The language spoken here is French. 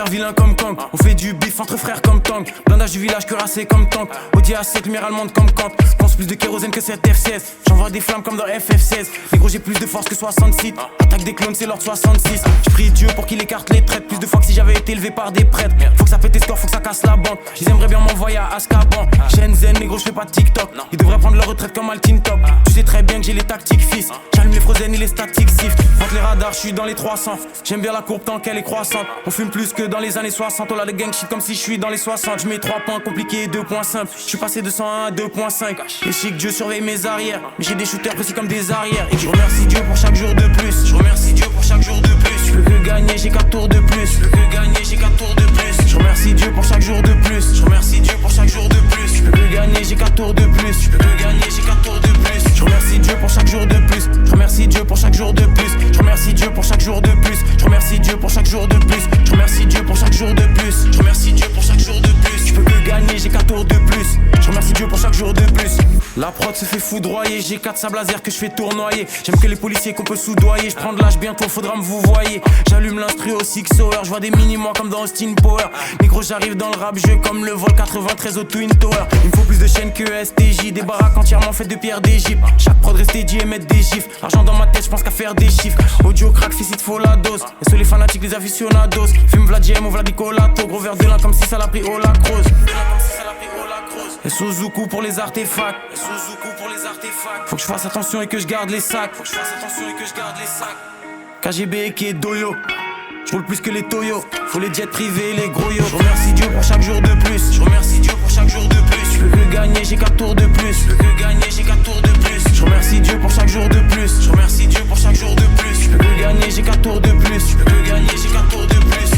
faire vilain comme Kang. On fait du bif entre frères comme Tang. Blindage du village cuirassé comme tank. Audi A7, lumière allemande comme Kant. Pense plus de kérosène que cette F16. J'envoie des flammes comme dans FF16. Les gros j'ai plus de force que 66. Attaque des clones c'est l'ordre 66. J'prie Dieu pour qu'il écarte les traites. Plus de fois que si j'avais été élevé par des prêtres. Faut que ça pète tes scores, faut que ça casse la banque. Ils aimeraient bien m'envoyer à Azkaban. Shenzhen, les gros j'fais pas de TikTok. Ils devraient prendre leur retraite comme Altin Top. Tu sais très bien que j'ai les tactiques fils. J'allume les frozen et les statiques sift. Entre les radars j'suis dans les 300. J'aime bien la courbe tant qu'elle est croissante. On fume plus que dans les années 60. On a le gang shit comme si j'suis dans les 60. J'mets 3 points compliqués et 2 points simples. J'suis passé de 101 à 2.5. Et chic Dieu surveille mes arrières. Mais j'ai des shooters précis comme des arrières. Et je remercie Dieu pour chaque jour de plus. Je remercie Dieu pour chaque jour de plus. Je peux que gagner, j'ai 4 tours de plus. Je peux que gagner, j'ai 4 tours de plus. Je remercie Dieu pour chaque jour de plus. Je remercie Dieu pour chaque jour de plus. Je peux que gagner, j'ai 4 tours de plus. Je peux que gagner, j'ai 4 tours de plus. Je remercie Dieu pour chaque jour de plus. Je remercie Dieu pour chaque jour de plus. Je remercie Dieu pour chaque jour de plus. Je remercie Dieu pour chaque jour de plus. Je remercie Dieu pour chaque jour de plus. Je remercie Dieu pour chaque jour de plus. Je peux que gagner, j'ai 4 tours de plus. Je remercie Dieu pour chaque jour de plus. La prod se fait foudroyer. J'ai 4 sables laser que je fais tournoyer. J'aime que les policiers qu'on peut soudoyer. Je prends de l'âge bientôt, faudra me vous voyer. J'allume l'instru au 6 hour. Je vois des mini-mois comme dans Austin Power. Négro j'arrive dans le rap jeu comme le vol 93 au Twin Tower. Il me faut plus de chaînes que STJ. Des baraques entièrement faites de pierre d'Égypte. Chaque prod reste dédié et mettre des gifs. L'argent dans ma tête, je pense qu'à faire des chiffres. Audio crack, fils, il te faut la dose. Et sur les fanatiques, les aficionados. Fume Vladiem ou Vladicolato. Gros verre de lin comme si ça l'a pris au lacrose. Et Suzuku pour les artefacts. Faut que je fasse attention et que je garde les sacs. KGB et Doyo. J'roule plus que les Toyo. Faut les jets privés, les gros yo. Je remercie Dieu pour chaque jour de plus. Je remercie Dieu pour chaque jour de plus. Je peux que gagner, j'ai 4 tours de plus. Je peux que gagner, j'ai 4 tours de plus. Je remercie Dieu pour chaque jour de plus. Je remercie Dieu pour chaque jour de plus. Je peux que gagner, j'ai 4 tours de plus. Je peux que gagner, j'ai 4 tours de plus.